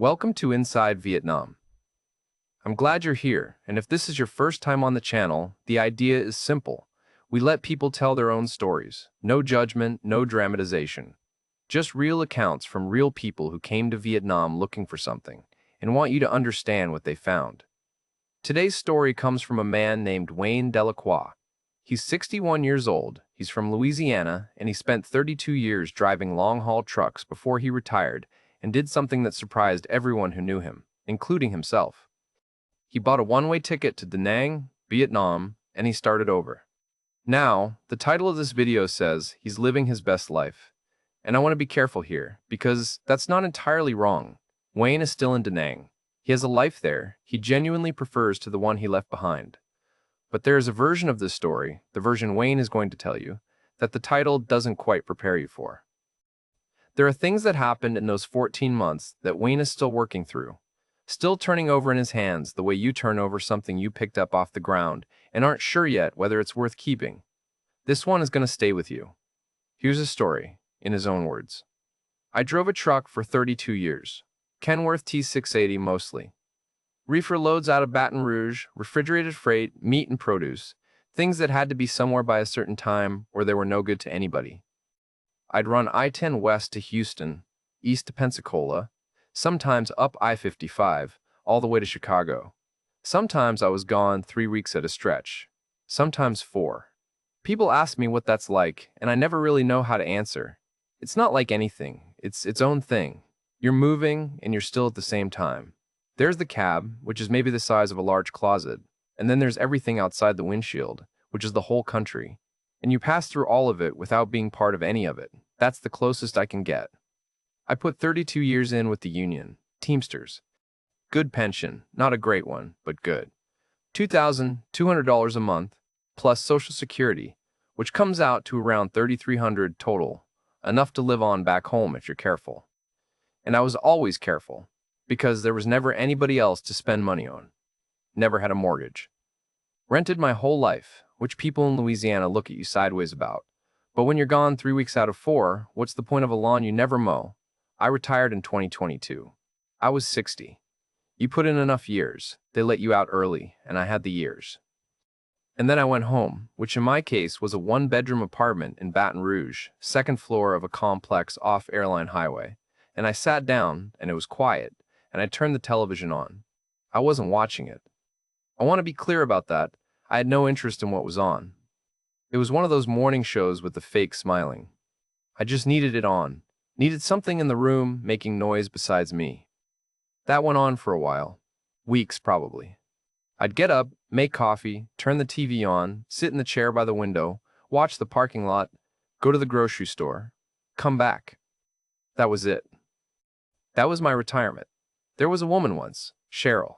Welcome to Inside Vietnam. I'm glad you're here, and if this is your first time on the channel, the idea is simple. We let people tell their own stories. No judgment, no dramatization. Just real accounts from real people who came to Vietnam looking for something, and want you to understand what they found. Today's story comes from a man named Wayne Dellacroix. He's 61 years old, he's from Louisiana, and he spent 32 years driving long-haul trucks before he retired and did something that surprised everyone who knew him, including himself. He bought a one-way ticket to Da Nang, Vietnam, and he started over. Now, the title of this video says he's living his best life. And I want to be careful here, because that's not entirely wrong. Wayne is still in Da Nang. He has a life there he genuinely prefers to the one he left behind. But there is a version of this story, the version Wayne is going to tell you, that the title doesn't quite prepare you for. There are things that happened in those 14 months that Wayne is still working through, still turning over in his hands the way you turn over something you picked up off the ground and aren't sure yet whether it's worth keeping. This one is going to stay with you. Here's a story, in his own words. I drove a truck for 32 years. Kenworth T680 mostly. Reefer loads out of Baton Rouge, refrigerated freight, meat and produce, things that had to be somewhere by a certain time or they were no good to anybody. I'd run I-10 west to Houston, east to Pensacola, sometimes up I-55, all the way to Chicago. Sometimes I was gone 3 weeks at a stretch, sometimes 4. People ask me what that's like, and I never really know how to answer. It's not like anything, it's its own thing. You're moving, and you're still at the same time. There's the cab, which is maybe the size of a large closet, and then there's everything outside the windshield, which is the whole country. And you pass through all of it without being part of any of it. That's the closest I can get. I put 32 years in with the union, Teamsters. Good pension, not a great one, but good. $2,200 a month, plus Social Security, which comes out to around $3,300 total, enough to live on back home if you're careful. And I was always careful, because there was never anybody else to spend money on. Never had a mortgage. Rented my whole life, which people in Louisiana look at you sideways about. But when you're gone 3 weeks out of 4, what's the point of a lawn you never mow? I retired in 2022. I was 60. You put in enough years, they let you out early, and I had the years. And then I went home, which in my case was a one-bedroom apartment in Baton Rouge, second floor of a complex off Airline Highway. And I sat down, and it was quiet, and I turned the television on. I wasn't watching it. I want to be clear about that. I had no interest in what was on. It was one of those morning shows with the fake smiling. I just needed it on. Needed something in the room making noise besides me. That went on for a while. Weeks, probably. I'd get up, make coffee, turn the TV on, sit in the chair by the window, watch the parking lot, go to the grocery store, come back. That was it. That was my retirement. There was a woman once, Cheryl.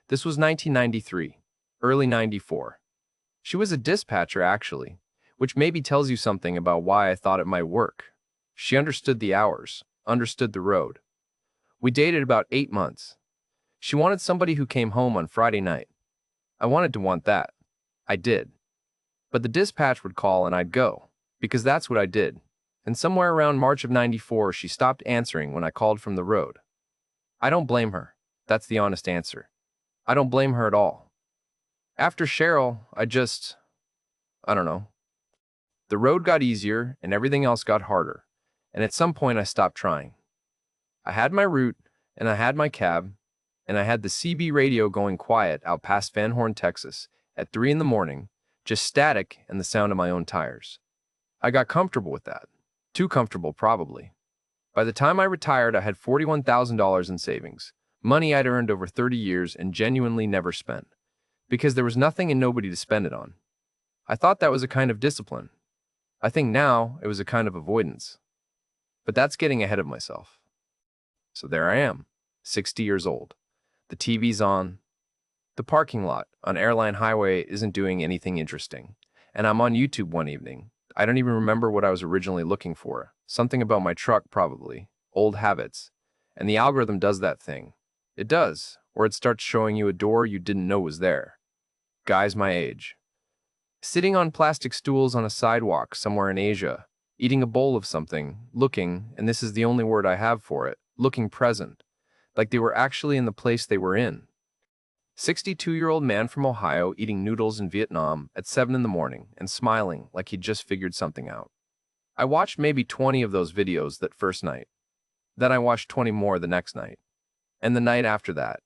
This was 1993, early 94. She was a dispatcher, actually, which maybe tells you something about why I thought it might work. She understood the hours, understood the road. We dated about 8 months. She wanted somebody who came home on Friday night. I wanted to want that. I did. But the dispatch would call and I'd go, because that's what I did. And somewhere around March of 94, she stopped answering when I called from the road. I don't blame her. That's the honest answer. I don't blame her at all. After Cheryl, I don't know. The road got easier and everything else got harder. And at some point I stopped trying. I had my route, and I had my cab, and I had the CB radio going quiet out past Van Horn, Texas, at 3 in the morning, just static and the sound of my own tires. I got comfortable with that. Too comfortable, probably. By the time I retired, I had $41,000 in savings, money I'd earned over 30 years and genuinely never spent, because there was nothing and nobody to spend it on. I thought that was a kind of discipline. I think now it was a kind of avoidance. But that's getting ahead of myself. So there I am, 60 years old. The TV's on. The parking lot on Airline Highway isn't doing anything interesting, and I'm on YouTube one evening. I don't even remember what I was originally looking for. Something about my truck, probably. Old habits. And the algorithm does that thing. It does, or it starts showing you a door you didn't know was there. Guys my age. Sitting on plastic stools on a sidewalk somewhere in Asia, eating a bowl of something, looking, and this is the only word I have for it, looking present. like they were actually in the place they were in. 62-year-old man from Ohio eating noodles in Vietnam at 7 in the morning and smiling like he'd just figured something out. I watched maybe 20 of those videos that first night. Then I watched 20 more the next night. And the night after that.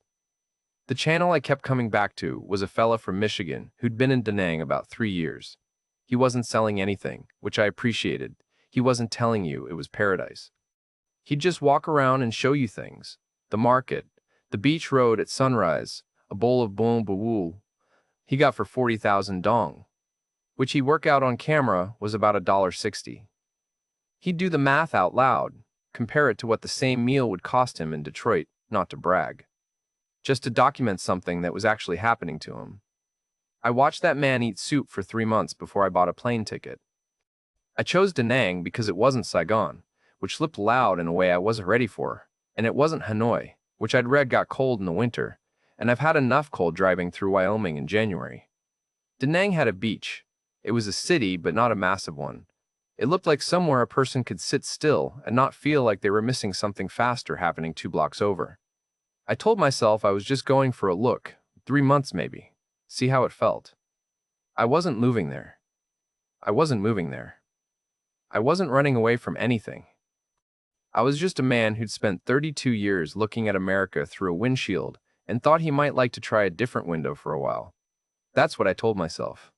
The channel I kept coming back to was a fella from Michigan who'd been in Da Nang about 3 years. He wasn't selling anything, which I appreciated. He wasn't telling you it was paradise. He'd just walk around and show you things. The market, the beach road at sunrise, a bowl of bong bawoo he got for 40,000 dong, which he'd work out on camera was about $1.60. He'd do the math out loud, compare it to what the same meal would cost him in Detroit, not to brag, just to document something that was actually happening to him. I watched that man eat soup for 3 months before I bought a plane ticket. I chose Da Nang because it wasn't Saigon, which slipped loud in a way I wasn't ready for, and it wasn't Hanoi, which I'd read got cold in the winter, and I've had enough cold driving through Wyoming in January. Da Nang had a beach. It was a city, but not a massive one. It looked like somewhere a person could sit still and not feel like they were missing something faster happening 2 blocks over. I told myself I was just going for a look, 3 months maybe, see how it felt. I wasn't moving there. I wasn't moving there. I wasn't running away from anything. I was just a man who'd spent 32 years looking at America through a windshield and thought he might like to try a different window for a while. That's what I told myself.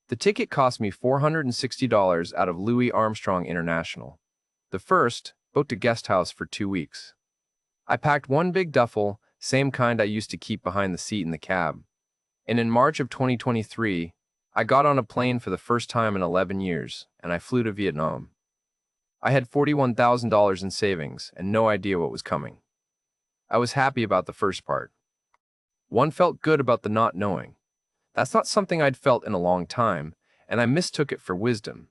The ticket cost me $460 out of Louis Armstrong International. The first, booked a guest house for 2 weeks. I packed one big duffel, same kind I used to keep behind the seat in the cab. And in March of 2023, I got on a plane for the first time in 11 years, and I flew to Vietnam. I had $41,000 in savings and no idea what was coming. I was happy about the first part. One felt good about the not knowing. That's not something I'd felt in a long time, and I mistook it for wisdom.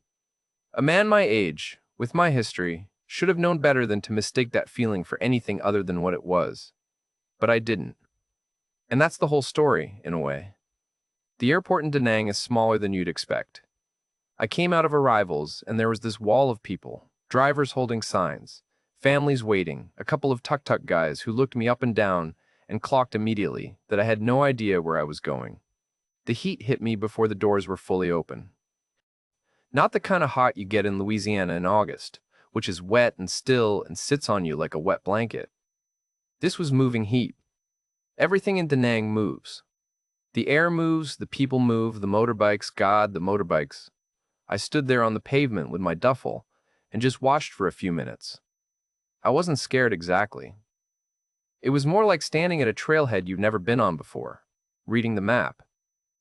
A man my age, with my history, should have known better than to mistake that feeling for anything other than what it was. But I didn't. And that's the whole story, in a way. The airport in Da Nang is smaller than you'd expect. I came out of arrivals, and there was this wall of people, drivers holding signs, families waiting, a couple of tuk-tuk guys who looked me up and down and clocked immediately that I had no idea where I was going. The heat hit me before the doors were fully open. Not the kind of hot you get in Louisiana in August, which is wet and still and sits on you like a wet blanket. This was moving heat. Everything in Da Nang moves. The air moves, the people move, the motorbikes, God, the motorbikes. I stood there on the pavement with my duffel and just watched for a few minutes. I wasn't scared exactly. It was more like standing at a trailhead you've never been on before, reading the map,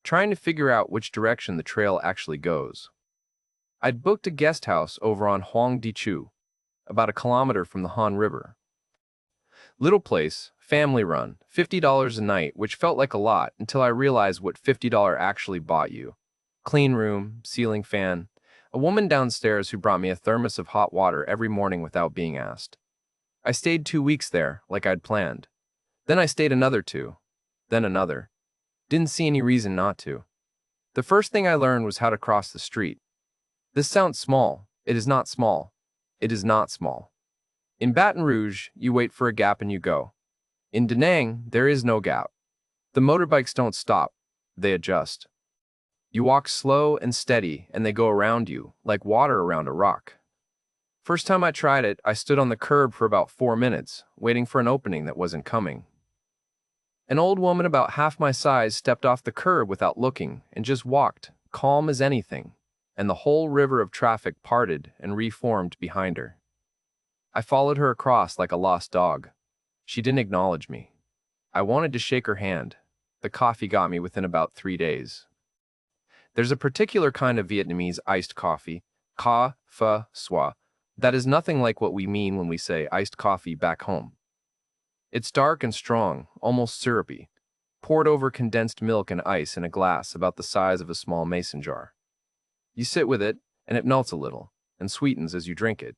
trying to figure out which direction the trail actually goes. I'd booked a guest house over on Hoang Di Chu, about a kilometer from the Han River. Little place, family run, $50 a night, which felt like a lot until I realized what $50 actually bought you. Clean room, ceiling fan, a woman downstairs who brought me a thermos of hot water every morning without being asked. I stayed 2 weeks there, like I'd planned. Then I stayed another 2, then another. Didn't see any reason not to. The first thing I learned was how to cross the street. This sounds small. It is not small. It is not small. In Baton Rouge, you wait for a gap and you go. In Da Nang, there is no gap. The motorbikes don't stop. They adjust. You walk slow and steady, and they go around you, like water around a rock. First time I tried it, I stood on the curb for about 4 minutes, waiting for an opening that wasn't coming. An old woman about half my size stepped off the curb without looking and just walked, calm as anything, and the whole river of traffic parted and reformed behind her. I followed her across like a lost dog. She didn't acknowledge me. I wanted to shake her hand. The coffee got me within about 3 days. There's a particular kind of Vietnamese iced coffee, ca, pha, swa, that is nothing like what we mean when we say iced coffee back home. It's dark and strong, almost syrupy, poured over condensed milk and ice in a glass about the size of a small mason jar. You sit with it, and it melts a little, and sweetens as you drink it.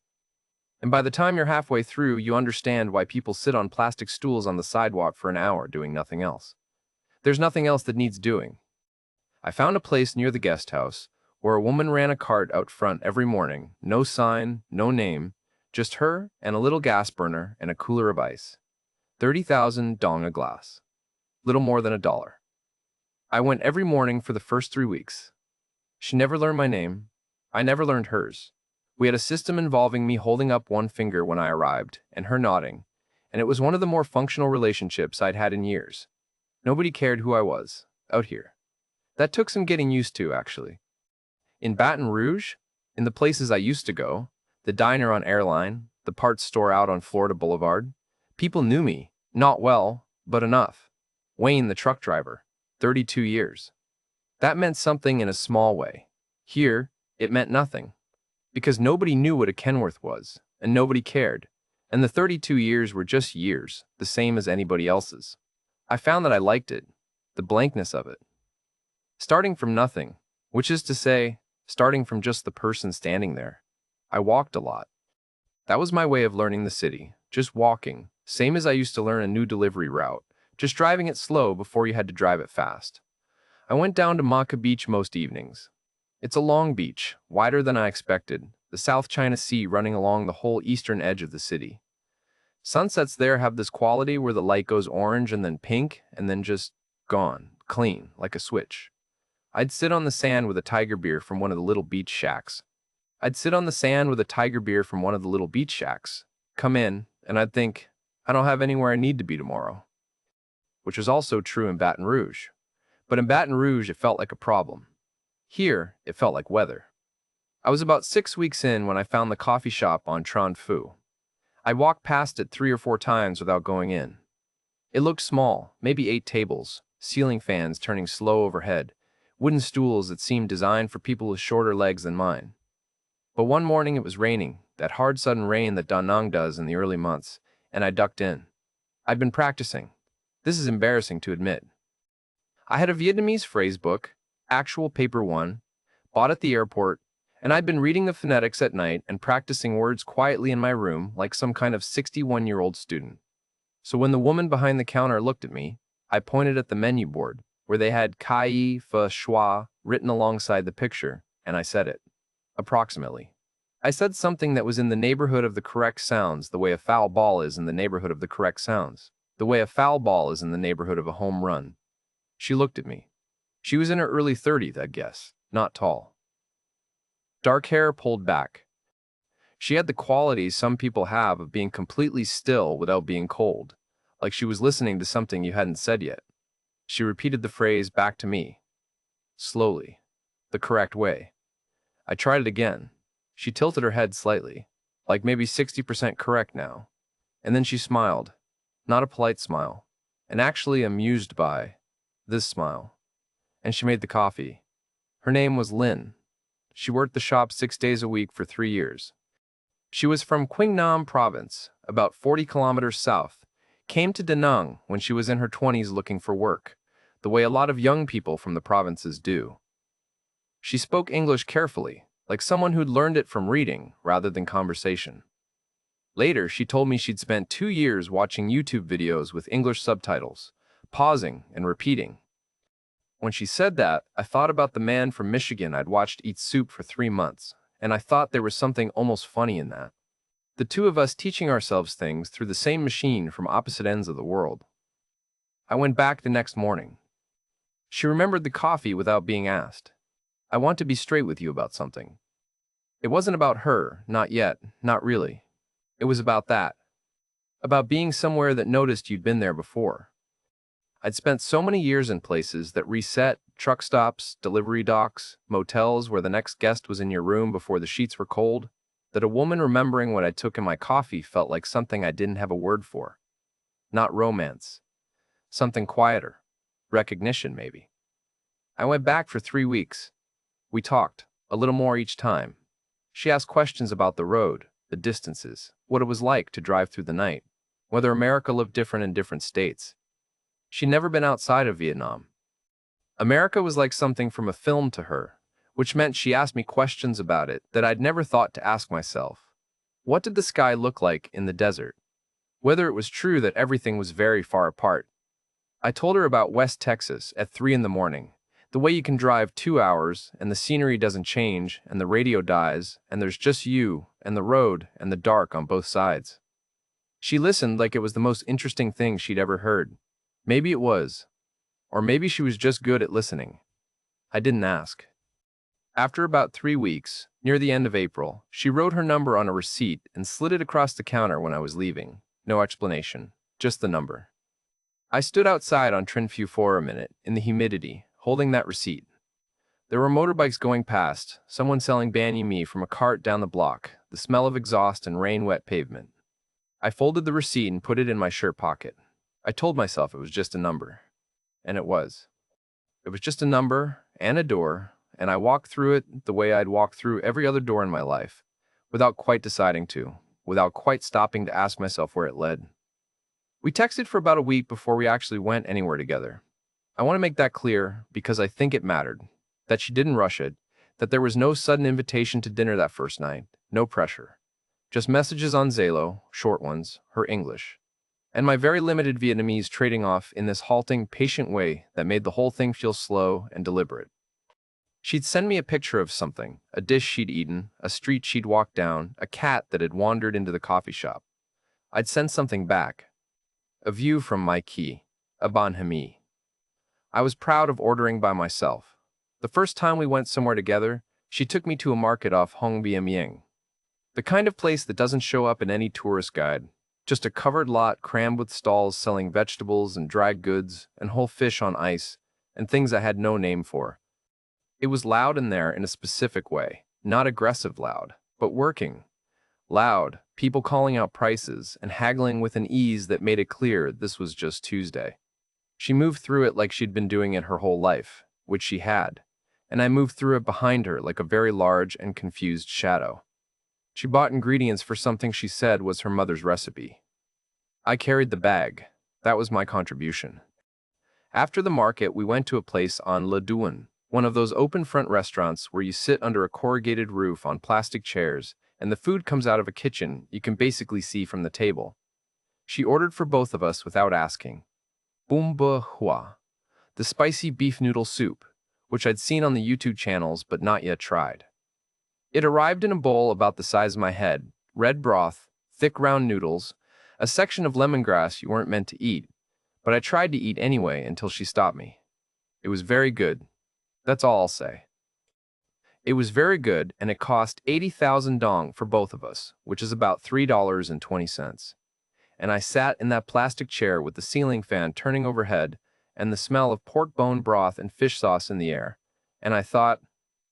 And by the time you're halfway through, you understand why people sit on plastic stools on the sidewalk for an hour doing nothing else. There's nothing else that needs doing. I found a place near the guest house where a woman ran a cart out front every morning, no sign, no name, just her and a little gas burner and a cooler of ice. 30,000 dong a glass. Little more than $1. I went every morning for the first 3 weeks. She never learned my name. I never learned hers. We had a system involving me holding up one finger when I arrived, and her nodding, and it was one of the more functional relationships I'd had in years. Nobody cared who I was, out here. That took some getting used to, actually. In Baton Rouge, in the places I used to go, the diner on Airline, the parts store out on Florida Boulevard, people knew me, not well, but enough. Wayne, the truck driver, 32 years. That meant something in a small way. Here, it meant nothing. Because nobody knew what a Kenworth was, and nobody cared, and the 32 years were just years, the same as anybody else's. I found that I liked it, the blankness of it. Starting from nothing, which is to say, starting from just the person standing there. I walked a lot. That was my way of learning the city, just walking, same as I used to learn a new delivery route, just driving it slow before you had to drive it fast. I went down to Maka Beach most evenings. It's a long beach, wider than I expected, the South China Sea running along the whole eastern edge of the city. Sunsets there have this quality where the light goes orange and then pink and then just gone, clean, like a switch. I'd sit on the sand with a tiger beer from one of the little beach shacks. Come in, and I'd think, I don't have anywhere I need to be tomorrow. Which was also true in Baton Rouge. But in Baton Rouge, it felt like a problem. Here, it felt like weather. I was about 6 weeks in when I found the coffee shop on Tran Phu. I walked past it 3 or 4 times without going in. It looked small, maybe 8 tables, ceiling fans turning slow overhead, wooden stools that seemed designed for people with shorter legs than mine. But one morning it was raining, that hard sudden rain that Da Nang does in the early months, and I ducked in. I'd been practicing. This is embarrassing to admit. I had a Vietnamese phrase book, actual paper one, bought at the airport, and I'd been reading the phonetics at night and practicing words quietly in my room like some kind of 61-year-old student. So when the woman behind the counter looked at me, I pointed at the menu board, where they had Kai Fa Schwa written alongside the picture, and I said it. Approximately. I said something that was in the neighborhood of the correct sounds, the way a foul ball is in the neighborhood of the correct sounds, the way a foul ball is in the neighborhood of a home run. She looked at me. She was in her early 30s, I'd guess, not tall. Dark hair pulled back. She had the qualities some people have of being completely still without being cold, like she was listening to something you hadn't said yet. She repeated the phrase back to me. Slowly. The correct way. I tried it again. She tilted her head slightly, like maybe 60% correct now. And then she smiled. Not a polite smile, and actually amused by this smile. And she made the coffee. Her name was Lynn. She worked the shop 6 days a week for 3 years. She was from Quang Nam province, about 40 kilometers south, came to Da Nang when she was in her 20s looking for work, the way a lot of young people from the provinces do. She spoke English carefully, like someone who'd learned it from reading rather than conversation. Later, she told me she'd spent 2 years watching YouTube videos with English subtitles, pausing and repeating. When she said that, I thought about the man from Michigan I'd watched eat soup for 3 months, and I thought there was something almost funny in that. The two of us teaching ourselves things through the same machine from opposite ends of the world. I went back the next morning. She remembered the coffee without being asked. I want to be straight with you about something. It wasn't about her, not yet, not really. It was about that. About being somewhere that noticed you'd been there before. I'd spent so many years in places that reset, truck stops, delivery docks, motels where the next guest was in your room before the sheets were cold, that a woman remembering what I took in my coffee felt like something I didn't have a word for. Not romance. Something quieter. Recognition, maybe. I went back for 3 weeks. We talked, a little more each time. She asked questions about the road, the distances, what it was like to drive through the night, whether America looked different in different states. She'd never been outside of Vietnam. America was like something from a film to her, which meant she asked me questions about it that I'd never thought to ask myself. What did the sky look like in the desert? Whether it was true that everything was very far apart. I told her about West Texas at 3 in the morning, the way you can drive 2 hours and the scenery doesn't change and the radio dies and there's just you and the road and the dark on both sides. She listened like it was the most interesting thing she'd ever heard. Maybe it was. Or maybe she was just good at listening. I didn't ask. After about 3 weeks, near the end of April, she wrote her number on a receipt and slid it across the counter when I was leaving. No explanation, just the number. I stood outside on Trinfu for a minute, in the humidity, holding that receipt. There were motorbikes going past, someone selling banh mi from a cart down the block, the smell of exhaust and rain-wet pavement. I folded the receipt and put it in my shirt pocket. I told myself it was just a number. And it was. It was just a number and a door, and I walked through it the way I'd walked through every other door in my life, without quite deciding to, without quite stopping to ask myself where it led. We texted for about a week before we actually went anywhere together. I want to make that clear because I think it mattered, that she didn't rush it, that there was no sudden invitation to dinner that first night, no pressure. Just messages on Zalo, short ones, her English, and my very limited Vietnamese trading off in this halting, patient way that made the whole thing feel slow and deliberate. She'd send me a picture of something, a dish she'd eaten, a street she'd walked down, a cat that had wandered into the coffee shop. I'd send something back. A view from my key, a banh mi. I was proud of ordering by myself. The first time we went somewhere together, she took me to a market off Hong Biem Ying. The kind of place that doesn't show up in any tourist guide, just a covered lot crammed with stalls selling vegetables and dried goods and whole fish on ice and things I had no name for. It was loud in there in a specific way, not aggressive loud, but working. Loud, people calling out prices and haggling with an ease that made it clear this was just Tuesday. She moved through it like she'd been doing it her whole life, which she had, and I moved through it behind her like a very large and confused shadow. She bought ingredients for something she said was her mother's recipe. I carried the bag. That was my contribution. After the market, we went to a place on Le Douin, one of those open-front restaurants where you sit under a corrugated roof on plastic chairs and the food comes out of a kitchen you can basically see from the table. She ordered for both of us without asking. Bum bu hua, the spicy beef noodle soup, which I'd seen on the YouTube channels but not yet tried. It arrived in a bowl about the size of my head, red broth, thick round noodles, a section of lemongrass you weren't meant to eat, but I tried to eat anyway until she stopped me. It was very good. That's all I'll say. It was very good, and it cost 80,000 dong for both of us, which is about $3.20. And I sat in that plastic chair with the ceiling fan turning overhead and the smell of pork bone broth and fish sauce in the air, and I thought,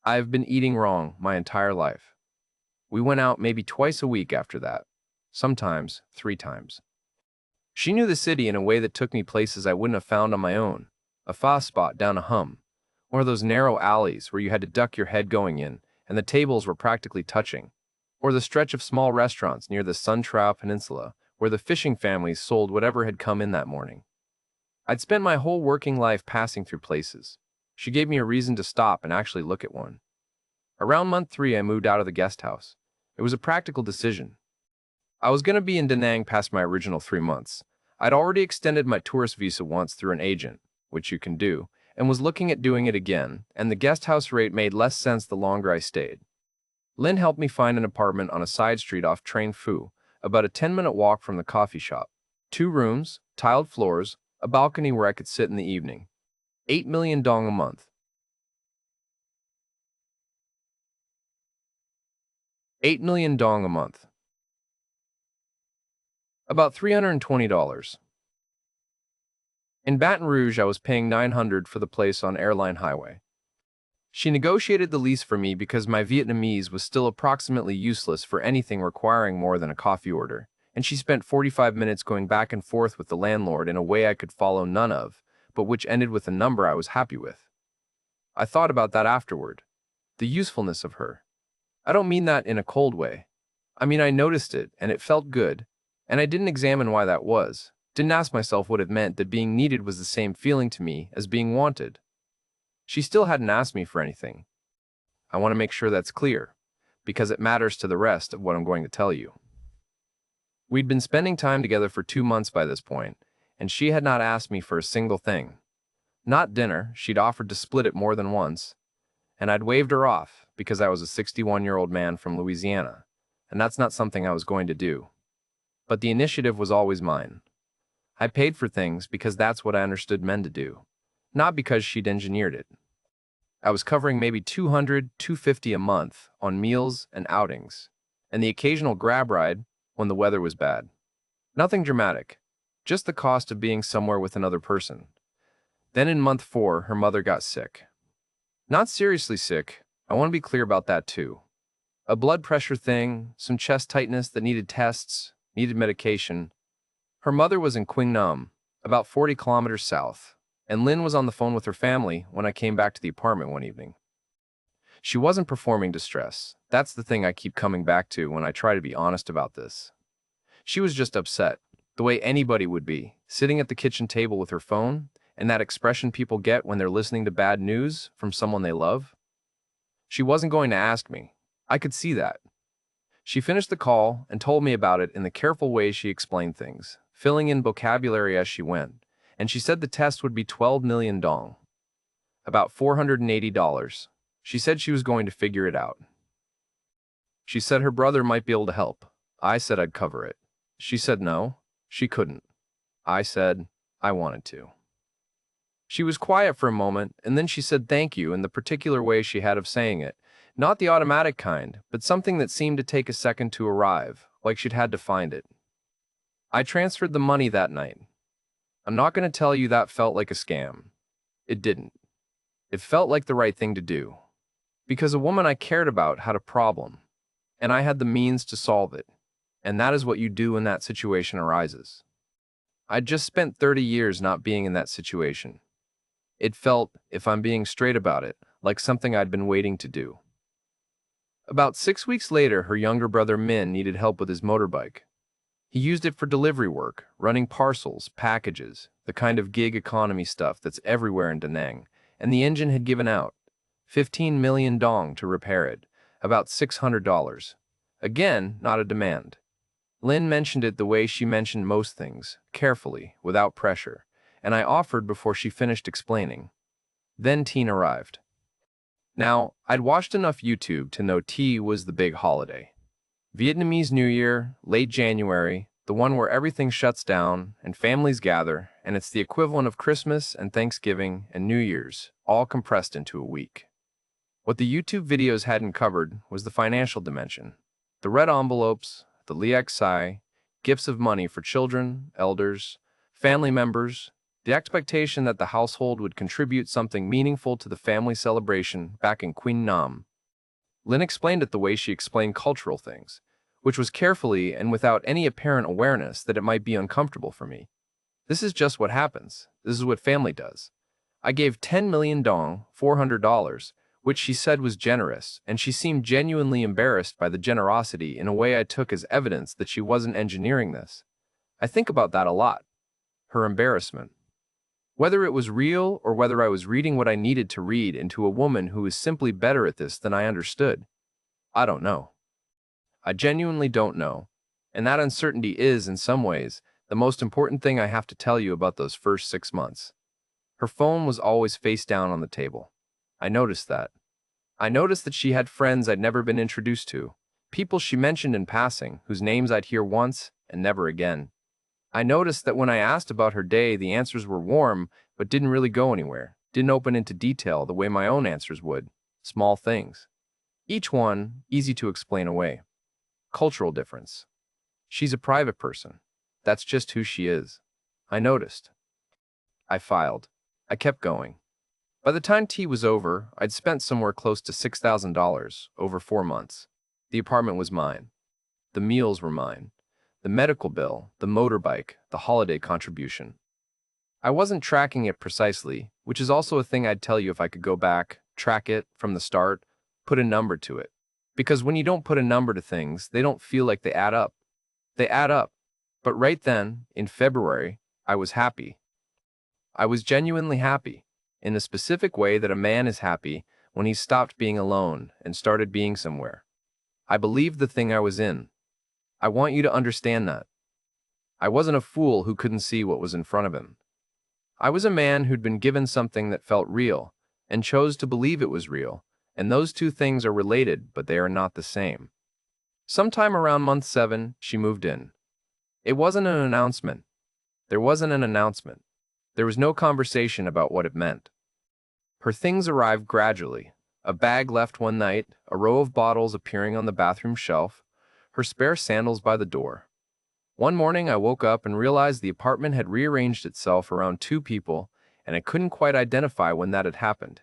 I've been eating wrong my entire life. We went out maybe twice a week after that, sometimes 3 times. She knew the city in a way that took me places I wouldn't have found on my own, a pho spot down a hum, one of those narrow alleys where you had to duck your head going in and the tables were practically touching, or the stretch of small restaurants near the Sun Trao Peninsula where the fishing families sold whatever had come in that morning. I'd spent my whole working life passing through places. She gave me a reason to stop and actually look at one. Around month 3, I moved out of the guest house. It was a practical decision. I was going to be in Da Nang past my original 3 months. I'd already extended my tourist visa once through an agent, which you can do, and was looking at doing it again, and the guest house rate made less sense the longer I stayed. Lynn helped me find an apartment on a side street off Train Phu, about a 10-minute walk from the coffee shop. 2 rooms, tiled floors, a balcony where I could sit in the evening. 8 million dong a month. 8 million dong a month. About $320. In Baton Rouge, I was paying $900 for the place on Airline Highway. She negotiated the lease for me because my Vietnamese was still approximately useless for anything requiring more than a coffee order, and she spent 45 minutes going back and forth with the landlord in a way I could follow none of, but which ended with a number I was happy with. I thought about that afterward. The usefulness of her. I don't mean that in a cold way. I mean I noticed it, and it felt good, and I didn't examine why that was. Didn't ask myself what it meant that being needed was the same feeling to me as being wanted. She still hadn't asked me for anything. I want to make sure that's clear, because it matters to the rest of what I'm going to tell you. We'd been spending time together for 2 months by this point, and she had not asked me for a single thing. Not dinner, she'd offered to split it more than once, and I'd waved her off because I was a 61-year-old man from Louisiana, and that's not something I was going to do. but the initiative was always mine. I paid for things because that's what I understood men to do, not because she'd engineered it. I was covering maybe $200, $250 a month on meals and outings, and the occasional grab ride when the weather was bad. Nothing dramatic, just the cost of being somewhere with another person. Then in month 4, her mother got sick. Not seriously sick, I want to be clear about that too. A blood pressure thing, some chest tightness that needed tests, needed medication. Her mother was in Quingnam, about 40 kilometers south, and Lynn was on the phone with her family when I came back to the apartment one evening. She wasn't performing distress. That's the thing I keep coming back to when I try to be honest about this. She was just upset, the way anybody would be, sitting at the kitchen table with her phone, and that expression people get when they're listening to bad news from someone they love. She wasn't going to ask me. I could see that. She finished the call and told me about it in the careful way she explained things, filling in vocabulary as she went, and she said the test would be 12 million dong, about $480. She said she was going to figure it out. She said her brother might be able to help. I said I'd cover it. She said no, she couldn't. I said I wanted to. She was quiet for a moment, and then she said thank you in the particular way she had of saying it, not the automatic kind, but something that seemed to take a second to arrive, like she'd had to find it. I transferred the money that night. I'm not going to tell you that felt like a scam. It didn't. It felt like the right thing to do. Because a woman I cared about had a problem, and I had the means to solve it, and that is what you do when that situation arises. I'd just spent 30 years not being in that situation. It felt, if I'm being straight about it, like something I'd been waiting to do. About 6 weeks later, her younger brother Min needed help with his motorbike. He used it for delivery work, running parcels, packages, the kind of gig economy stuff that's everywhere in Da Nang, and the engine had given out. 15 million dong to repair it, about $600. Again, not a demand. Lynn mentioned it the way she mentioned most things, carefully, without pressure, and I offered before she finished explaining. Then Teen arrived. Now, I'd watched enough YouTube to know Tea was the big holiday. Vietnamese New Year, late January, the one where everything shuts down and families gather, and it's the equivalent of Christmas and Thanksgiving and New Year's, all compressed into a week. What the YouTube videos hadn't covered was the financial dimension. The red envelopes, the liek sai, gifts of money for children, elders, family members, the expectation that the household would contribute something meaningful to the family celebration back in Queen Nam. Lynn explained it the way she explained cultural things, which was carefully and without any apparent awareness that it might be uncomfortable for me. This is just what happens. This is what family does. I gave 10 million dong, $400, which she said was generous, and she seemed genuinely embarrassed by the generosity in a way I took as evidence that she wasn't engineering this. I think about that a lot. Her embarrassment. Whether it was real or whether I was reading what I needed to read into a woman who was simply better at this than I understood, I don't know. I genuinely don't know, and that uncertainty is, in some ways, the most important thing I have to tell you about those first 6 months. Her phone was always face down on the table. I noticed that. I noticed that she had friends I'd never been introduced to, people she mentioned in passing, whose names I'd hear once and never again. I noticed that when I asked about her day, the answers were warm, but didn't really go anywhere, didn't open into detail the way my own answers would, small things. Each one easy to explain away. Cultural difference. She's a private person. That's just who she is. I noticed. I filed. I kept going. By the time tea was over, I'd spent somewhere close to $6,000 over 4 months. The apartment was mine. The meals were mine. The medical bill, the motorbike, the holiday contribution. I wasn't tracking it precisely, which is also a thing I'd tell you if I could go back, track it from the start, put a number to it. Because when you don't put a number to things, they don't feel like they add up. They add up. But right then, in February, I was happy. I was genuinely happy, in the specific way that a man is happy when he's stopped being alone and started being somewhere. I believed the thing I was in. I want you to understand that. I wasn't a fool who couldn't see what was in front of him. I was a man who'd been given something that felt real and chose to believe it was real, and those two things are related, but they are not the same. Sometime around month 7, she moved in. It wasn't an announcement. There wasn't an announcement. There was no conversation about what it meant. Her things arrived gradually. A bag left one night, a row of bottles appearing on the bathroom shelf, her spare sandals by the door. One morning I woke up and realized the apartment had rearranged itself around two people, and I couldn't quite identify when that had happened.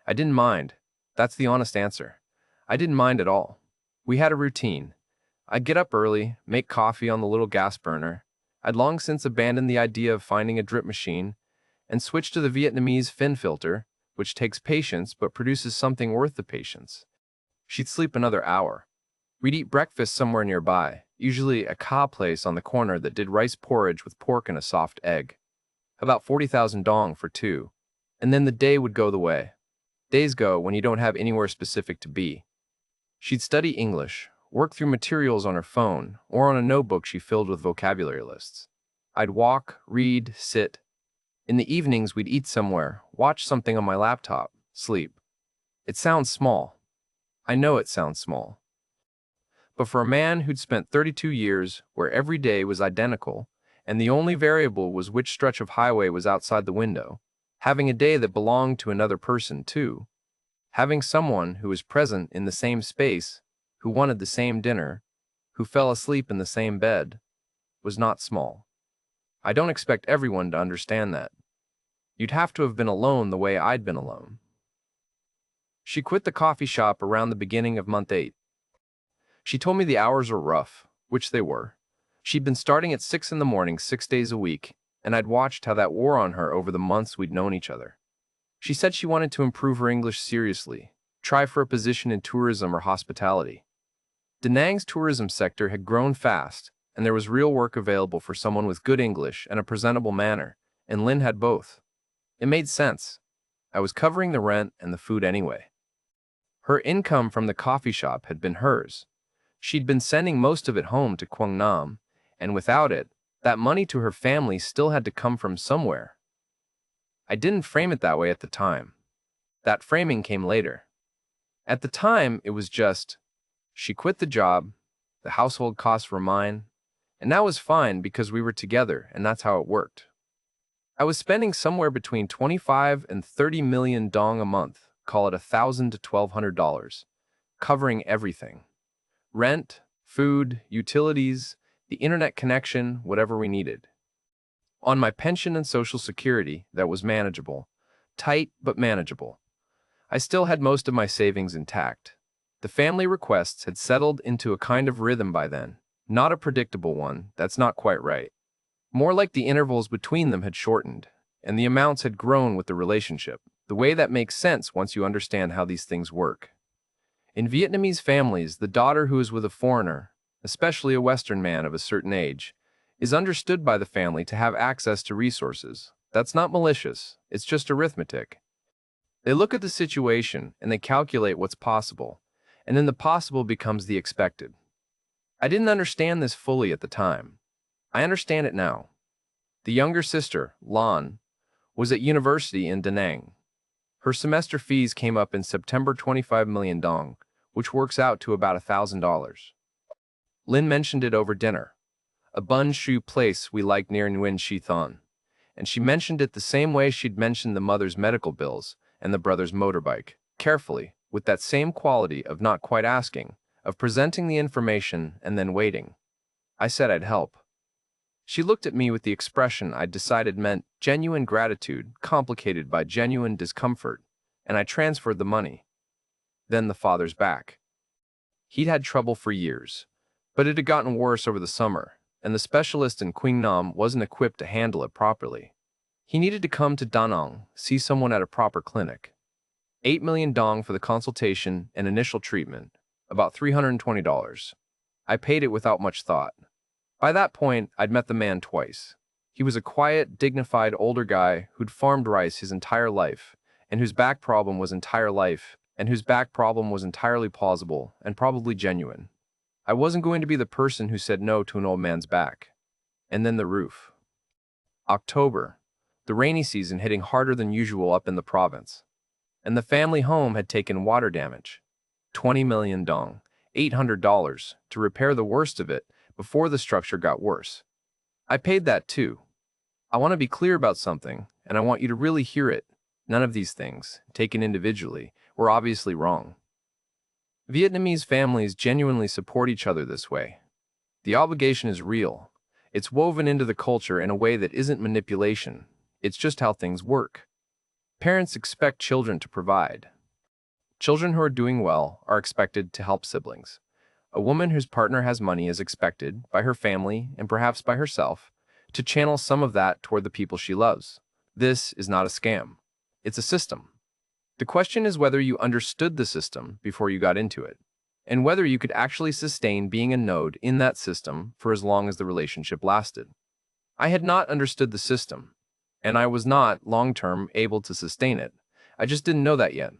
I didn't mind. That's the honest answer. I didn't mind at all. We had a routine. I'd get up early, make coffee on the little gas burner. I'd long since abandoned the idea of finding a drip machine and switched to the Vietnamese fin filter, which takes patience but produces something worth the patience. She'd sleep another hour. We'd eat breakfast somewhere nearby, usually a ka place on the corner that did rice porridge with pork and a soft egg. About 40,000 dong for two. And then the day would go the way. Days go when you don't have anywhere specific to be. She'd study English, work through materials on her phone, or on a notebook she filled with vocabulary lists. I'd walk, read, sit. In the evenings, we'd eat somewhere, watch something on my laptop, sleep. It sounds small. I know it sounds small. But for a man who'd spent 32 years where every day was identical, and the only variable was which stretch of highway was outside the window, having a day that belonged to another person, too, having someone who was present in the same space, who wanted the same dinner, who fell asleep in the same bed, was not small. I don't expect everyone to understand that. You'd have to have been alone the way I'd been alone. She quit the coffee shop around the beginning of month 8. She told me the hours were rough, which they were. She'd been starting at 6 in the morning 6 days a week, and I'd watched how that wore on her over the months we'd known each other. She said she wanted to improve her English seriously, try for a position in tourism or hospitality. Da Nang's tourism sector had grown fast, and there was real work available for someone with good English and a presentable manner, and Lynn had both. It made sense. I was covering the rent and the food anyway. Her income from the coffee shop had been hers. She'd been sending most of it home to Quang Nam, and without it, that money to her family still had to come from somewhere. I didn't frame it that way at the time. That framing came later. At the time, it was just, she quit the job, the household costs were mine, and that was fine because we were together and that's how it worked. I was spending somewhere between 25 and 30 million dong a month, call it $1,000 to $1,200, covering everything. Rent, food, utilities, the internet connection, whatever we needed. On my pension and Social Security, that was manageable. Tight, but manageable. I still had most of my savings intact. The family requests had settled into a kind of rhythm by then. Not a predictable one, that's not quite right. More like the intervals between them had shortened, and the amounts had grown with the relationship, the way that makes sense once you understand how these things work. In Vietnamese families, the daughter who is with a foreigner, especially a Western man of a certain age, is understood by the family to have access to resources. That's not malicious, it's just arithmetic. They look at the situation and they calculate what's possible, and then the possible becomes the expected. I didn't understand this fully at the time. I understand it now. The younger sister, Lynn, was at university in Da Nang. Her semester fees came up in September 25 million dong, which works out to about $1,000. Lynn mentioned it over dinner, a bun shoe place we liked near Nguyen Chi Thon, and she mentioned it the same way she'd mentioned the mother's medical bills and the brother's motorbike, carefully, with that same quality of not quite asking, of presenting the information and then waiting. I said I'd help. She looked at me with the expression I'd decided meant genuine gratitude complicated by genuine discomfort, and I transferred the money. Then the father's back. He'd had trouble for years, but it had gotten worse over the summer, and the specialist in Quang Nam wasn't equipped to handle it properly. He needed to come to Da Nang, see someone at a proper clinic. 8 million dong for the consultation and initial treatment, about $320. I paid it without much thought. By that point, I'd met the man twice. He was a quiet, dignified older guy who'd farmed rice his entire life, and whose back problem was entirely plausible and probably genuine. I wasn't going to be the person who said no to an old man's back. And then the roof. October, the rainy season hitting harder than usual up in the province. And the family home had taken water damage. 20 million dong, $800, to repair the worst of it before the structure got worse. I paid that too. I want to be clear about something, and I want you to really hear it. None of these things, taken individually, were obviously wrong. Vietnamese families genuinely support each other this way. The obligation is real. It's woven into the culture in a way that isn't manipulation. It's just how things work. Parents expect children to provide. Children who are doing well are expected to help siblings. A woman whose partner has money is expected, by her family and perhaps by herself, to channel some of that toward the people she loves. This is not a scam. It's a system. The question is whether you understood the system before you got into it, and whether you could actually sustain being a node in that system for as long as the relationship lasted. I had not understood the system, and I was not, long-term, able to sustain it. I just didn't know that yet.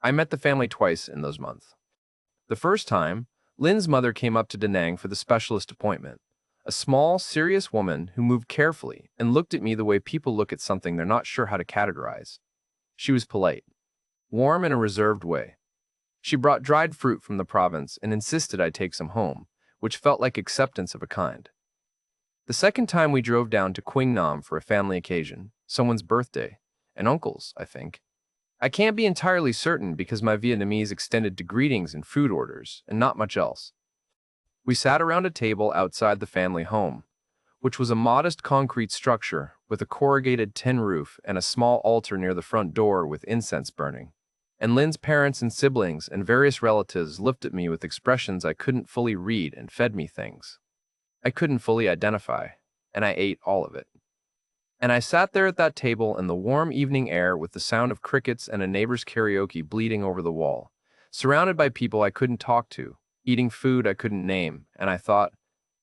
I met the family twice in those months. The first time, Lynn's mother came up to Da Nang for the specialist appointment. A small, serious woman who moved carefully and looked at me the way people look at something they're not sure how to categorize. She was polite, warm in a reserved way. She brought dried fruit from the province and insisted I take some home, which felt like acceptance of a kind. The second time we drove down to Quang Nam for a family occasion, someone's birthday, an uncle's, I think. I can't be entirely certain because my Vietnamese extended to greetings and food orders, and not much else. We sat around a table outside the family home, which was a modest concrete structure with a corrugated tin roof and a small altar near the front door with incense burning. And Lynn's parents and siblings and various relatives looked at me with expressions I couldn't fully read and fed me things I couldn't fully identify, and I ate all of it. And I sat there at that table in the warm evening air with the sound of crickets and a neighbor's karaoke bleeding over the wall, surrounded by people I couldn't talk to, eating food I couldn't name, and I thought,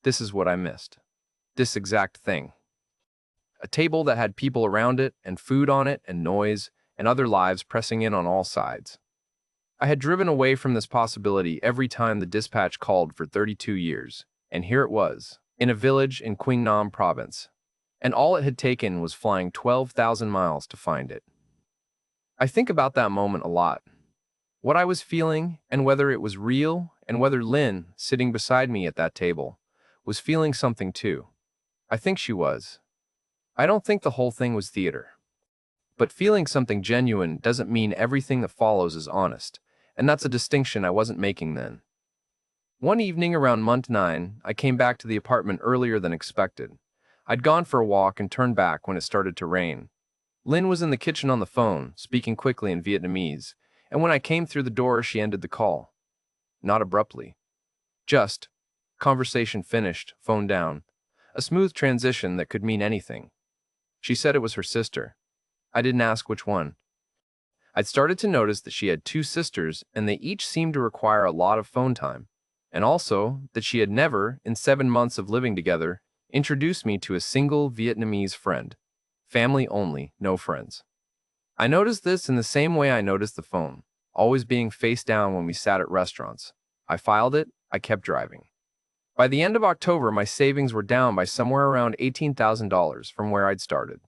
this is what I missed. This exact thing. A table that had people around it, and food on it, and noise, and other lives pressing in on all sides. I had driven away from this possibility every time the dispatch called for 32 years, and here it was, in a village in Quang Nam province. And all it had taken was flying 12,000 miles to find it. I think about that moment a lot. What I was feeling, and whether it was real, and whether Lynn, sitting beside me at that table, was feeling something too. I think she was. I don't think the whole thing was theater. But feeling something genuine doesn't mean everything that follows is honest, and that's a distinction I wasn't making then. One evening around month 9, I came back to the apartment earlier than expected. I'd gone for a walk and turned back when it started to rain. Lynn was in the kitchen on the phone, speaking quickly in Vietnamese, and when I came through the door, she ended the call. Not abruptly. Just, conversation finished, phone down. A smooth transition that could mean anything. She said it was her sister. I didn't ask which one. I'd started to notice that she had 2 sisters, and they each seemed to require a lot of phone time, and also that she had never, in 7 months of living together, introduced me to a single Vietnamese friend. Family only, no friends. I noticed this in the same way I noticed the phone, always being face down when we sat at restaurants. I filed it, I kept driving. By the end of October, my savings were down by somewhere around $18,000 from where I'd started.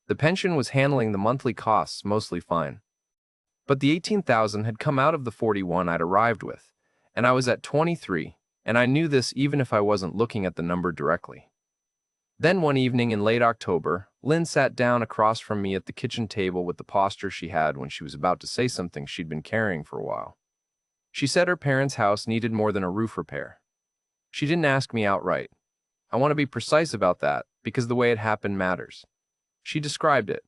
The pension was handling the monthly costs mostly fine. But the $18,000 had come out of the 41 I'd arrived with, and I was at 23, and I knew this even if I wasn't looking at the number directly. Then one evening in late October, Lynn sat down across from me at the kitchen table with the posture she had when she was about to say something she'd been carrying for a while. She said her parents' house needed more than a roof repair. She didn't ask me outright. I want to be precise about that because the way it happened matters. She described it.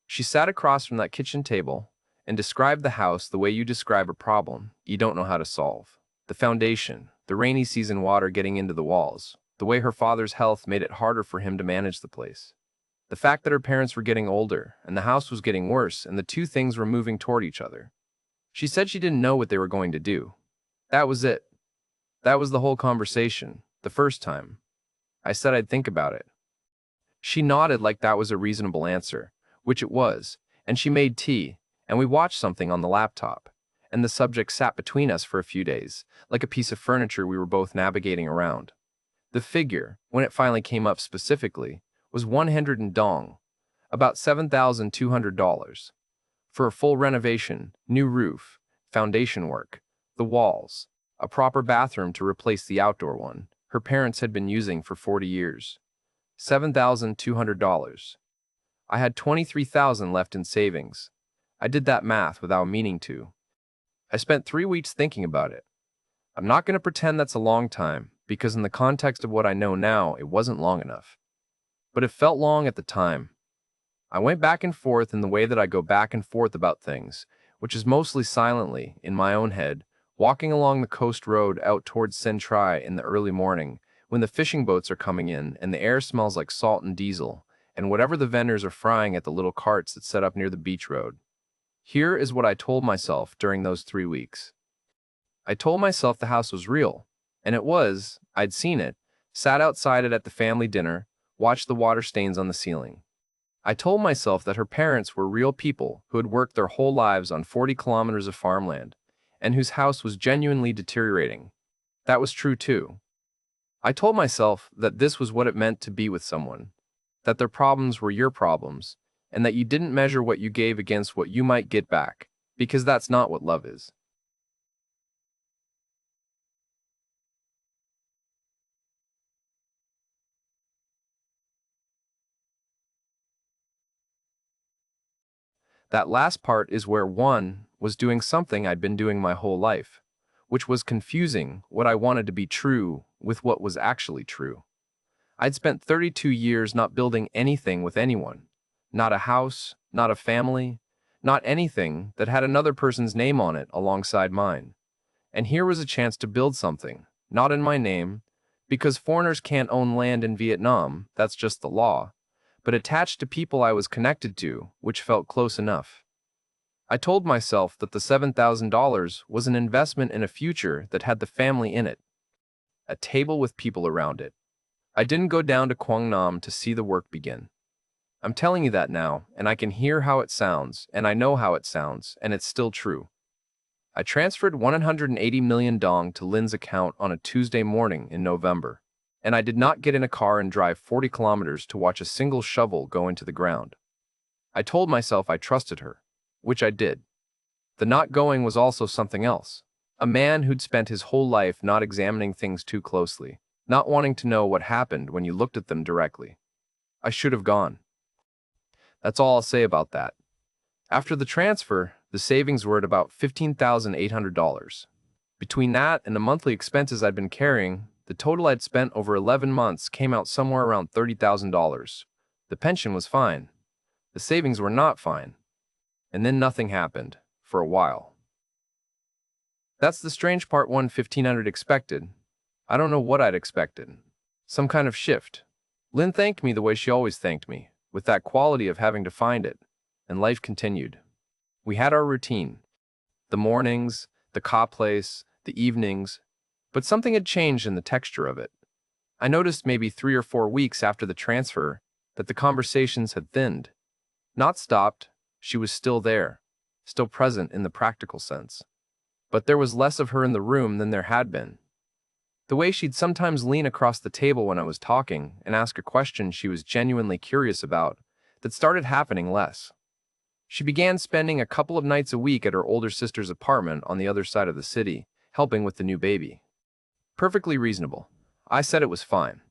She sat across from that kitchen table and described the house the way you describe a problem you don't know how to solve. The foundation, the rainy season water getting into the walls, the way her father's health made it harder for him to manage the place. The fact that her parents were getting older and the house was getting worse and the 2 things were moving toward each other. She said she didn't know what they were going to do. That was it. That was the whole conversation, the first time. I said I'd think about it. She nodded like that was a reasonable answer, which it was, and she made tea, and we watched something on the laptop, and the subject sat between us for a few days, like a piece of furniture we were both navigating around. The figure, when it finally came up specifically, was 100 dong, about $7,200, for a full renovation, new roof, foundation work, the walls, a proper bathroom to replace the outdoor one her parents had been using for 40 years. $7,200. I had $23,000 left in savings. I did that math without meaning to. I spent 3 weeks thinking about it. I'm not going to pretend that's a long time, because in the context of what I know now, it wasn't long enough. But it felt long at the time. I went back and forth in the way that I go back and forth about things, which is mostly silently, in my own head, walking along the coast road out towards Centrai in the early morning, when the fishing boats are coming in and the air smells like salt and diesel, and whatever the vendors are frying at the little carts that set up near the beach road. Here is what I told myself during those 3 weeks. I told myself the house was real, and it was. I'd seen it, sat outside it at the family dinner, watched the water stains on the ceiling. I told myself that her parents were real people who had worked their whole lives on 40 kilometers of farmland, and whose house was genuinely deteriorating. That was true too. I told myself that this was what it meant to be with someone, that their problems were your problems, and that you didn't measure what you gave against what you might get back, because that's not what love is. That last part is where one was doing something I'd been doing my whole life, which was confusing what I wanted to be true with what was actually true. I'd spent 32 years not building anything with anyone, not a house, not a family, not anything that had another person's name on it alongside mine. And here was a chance to build something, not in my name, because foreigners can't own land in Vietnam, that's just the law, but attached to people I was connected to, which felt close enough. I told myself that the $7,000 was an investment in a future that had the family in it, a table with people around it. I didn't go down to Quang Nam to see the work begin. I'm telling you that now, and I can hear how it sounds, and I know how it sounds, and it's still true. I transferred 180 million dong to Lynn's account on a Tuesday morning in November, and I did not get in a car and drive 40 kilometers to watch a single shovel go into the ground. I told myself I trusted her, which I did. The not going was also something else. A man who'd spent his whole life not examining things too closely, not wanting to know what happened when you looked at them directly. I should have gone. That's all I'll say about that. After the transfer, the savings were at about $15,800. Between that and the monthly expenses I'd been carrying, the total I'd spent over 11 months came out somewhere around $30,000. The pension was fine. The savings were not fine. And then nothing happened, for a while. That's the strange part. 1,500 expected. I don't know what I'd expected. Some kind of shift. Lynn thanked me the way she always thanked me, with that quality of having to find it, and life continued. We had our routine. The mornings, the ka place, the evenings, but something had changed in the texture of it. I noticed maybe 3 or 4 weeks after the transfer that the conversations had thinned. Not stopped, she was still there, still present in the practical sense. But there was less of her in the room than there had been. The way she'd sometimes lean across the table when I was talking and ask a question she was genuinely curious about, that started happening less. She began spending a couple of nights a week at her older sister's apartment on the other side of the city, helping with the new baby. Perfectly reasonable. I said it was fine.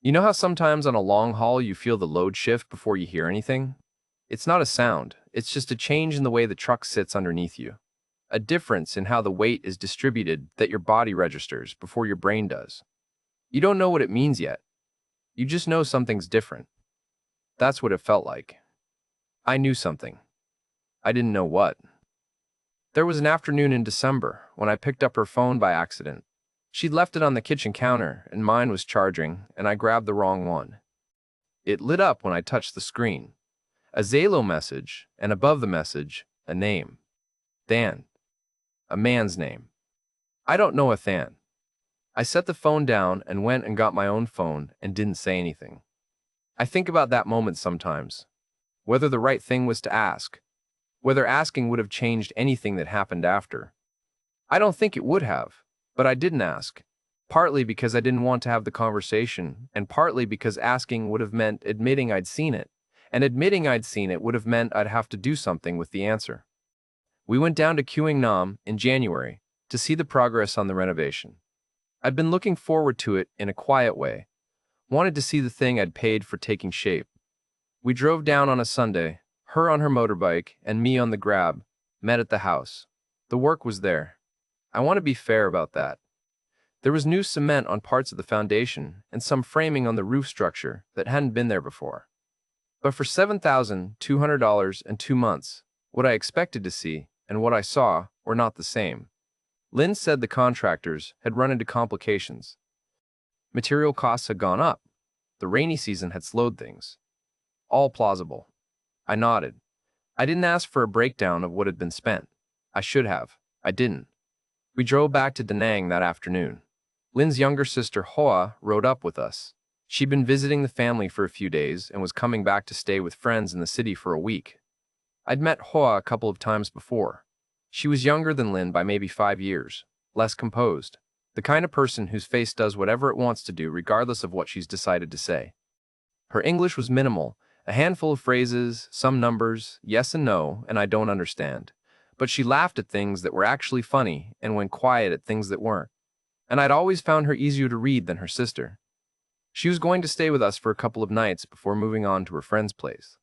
You know how sometimes on a long haul you feel the load shift before you hear anything? It's not a sound, it's just a change in the way the truck sits underneath you. A difference in how the weight is distributed that your body registers before your brain does. You don't know what it means yet. You just know something's different. That's what it felt like. I knew something. I didn't know what. There was an afternoon in December when I picked up her phone by accident. She'd left it on the kitchen counter, and mine was charging, and I grabbed the wrong one. It lit up when I touched the screen. A Zalo message, and above the message, a name. Dan. A man's name. I don't know a Than. I set the phone down and went and got my own phone and didn't say anything. I think about that moment sometimes. Whether the right thing was to ask. Whether asking would have changed anything that happened after. I don't think it would have, but I didn't ask. Partly because I didn't want to have the conversation, and partly because asking would have meant admitting I'd seen it, and admitting I'd seen it would have meant I'd have to do something with the answer. We went down to Quang Nam in January to see the progress on the renovation. I'd been looking forward to it in a quiet way, Wanted to see the thing I'd paid for taking shape. We drove down on a Sunday, her on her motorbike and me on the grab, met at the house. The work was there. I want to be fair about that. There was new cement on parts of the foundation and some framing on the roof structure that hadn't been there before. But for $7,200 and 2 months, what I expected to see and what I saw were not the same. Lynn said the contractors had run into complications. Material costs had gone up. The rainy season had slowed things. All plausible. I nodded. I didn't ask for a breakdown of what had been spent. I should have. I didn't. We drove back to Deepening that afternoon. Lynn's younger sister, Hoa, rode up with us. She'd been visiting the family for a few days and was coming back to stay with friends in the city for a week. I'd met Hoa a couple of times before. She was younger than Lynn by maybe 5 years, less composed, the kind of person whose face does whatever it wants to do regardless of what she's decided to say. Her English was minimal, a handful of phrases, some numbers, yes and no, and I don't understand. But she laughed at things that were actually funny and went quiet at things that weren't. And I'd always found her easier to read than her sister. She was going to stay with us for a couple of nights before moving on to her friend's place.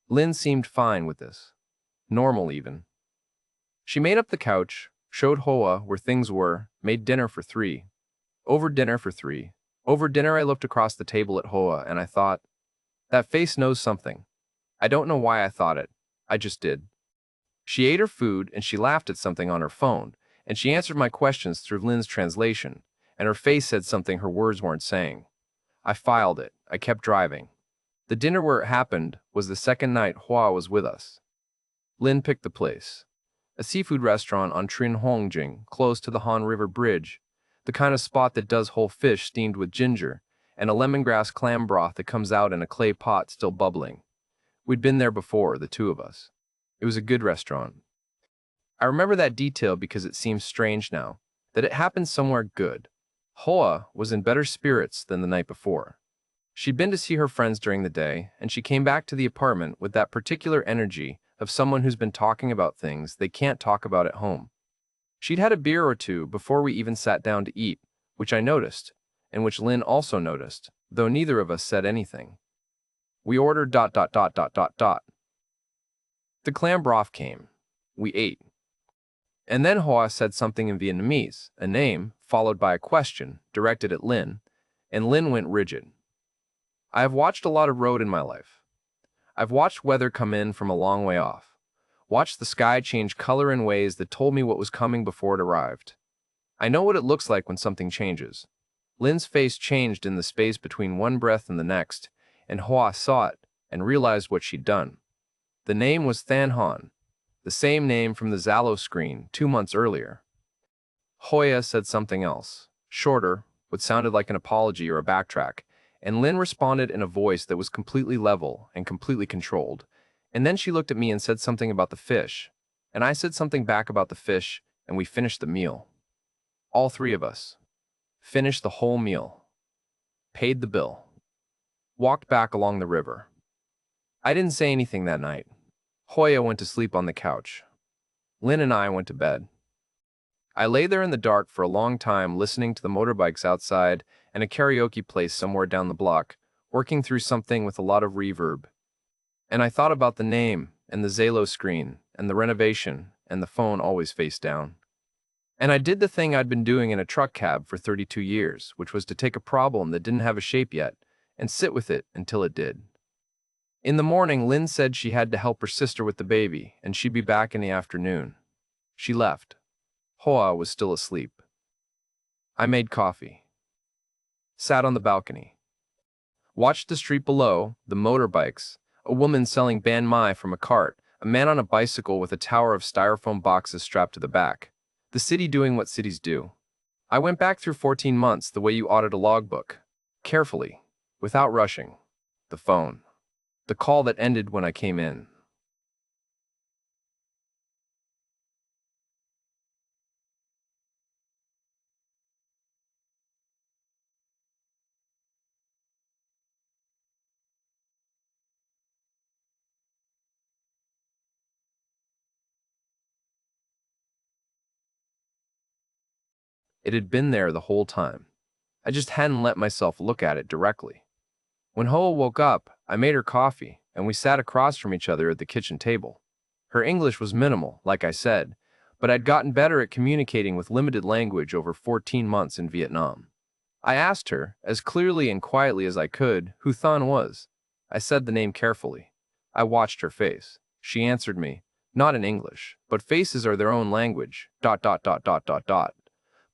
Lynn seemed fine with this. Normal, even. She made up the couch, showed Hoa where things were, made dinner for 3. Over dinner for 3. Over dinner I looked across the table at Hoa and I thought, that face knows something. I don't know why I thought it. I just did. She ate her food and she laughed at something on her phone, and she answered my questions through Lynn's translation, and her face said something her words weren't saying. I filed it. I kept driving. The dinner where it happened was the second night Hoa was with us. Lynn picked the place. A seafood restaurant on Trin Hongjing, close to the Han River Bridge, the kind of spot that does whole fish steamed with ginger, and a lemongrass clam broth that comes out in a clay pot still bubbling. We'd been there before, the two of us. It was a good restaurant. I remember that detail because it seems strange now, that it happened somewhere good. Hoa was in better spirits than the night before. She'd been to see her friends during the day, and she came back to the apartment with that particular energy of someone who's been talking about things they can't talk about at home. She'd had a beer or two before we even sat down to eat, which I noticed, and which Lynn also noticed, though neither of us said anything. We ordered ... The clam broth came. We ate. And then Hoa said something in Vietnamese, a name, followed by a question, directed at Lynn, and Lynn went rigid. I have watched a lot of road in my life. I've watched weather come in from a long way off, watched the sky change color in ways that told me what was coming before it arrived. I know what it looks like when something changes. Lynn's face changed in the space between one breath and the next, and Hoa saw it and realized what she'd done. The name was Than Han, the same name from the Zalo screen 2 months earlier. Hoa said something else, shorter, what sounded like an apology or a backtrack, and Lynn responded in a voice that was completely level and completely controlled. And then she looked at me and said something about the fish, and I said something back about the fish, and we finished the meal. All 3 of us. Finished the whole meal. Paid the bill. Walked back along the river. I didn't say anything that night. Hoa went to sleep on the couch. Lynn and I went to bed. I lay there in the dark for a long time listening to the motorbikes outside and a karaoke place somewhere down the block, working through something with a lot of reverb. And I thought about the name, and the Zalo screen, and the renovation, and the phone always face down. And I did the thing I'd been doing in a truck cab for 32 years, which was to take a problem that didn't have a shape yet, and sit with it until it did. In the morning, Lynn said she had to help her sister with the baby, and she'd be back in the afternoon. She left. Hoa was still asleep. I made coffee. Sat on the balcony. Watched the street below, the motorbikes, a woman selling banh mi from a cart, a man on a bicycle with a tower of styrofoam boxes strapped to the back. The city doing what cities do. I went back through 14 months the way you audit a logbook. Carefully, without rushing. The phone. The call that ended when I came in. It had been there the whole time. I just hadn't let myself look at it directly. When Hoa woke up, I made her coffee, and we sat across from each other at the kitchen table. Her English was minimal, like I said, but I'd gotten better at communicating with limited language over 14 months in Vietnam. I asked her, as clearly and quietly as I could, who Thon was. I said the name carefully. I watched her face. She answered me, not in English, but faces are their own language, ...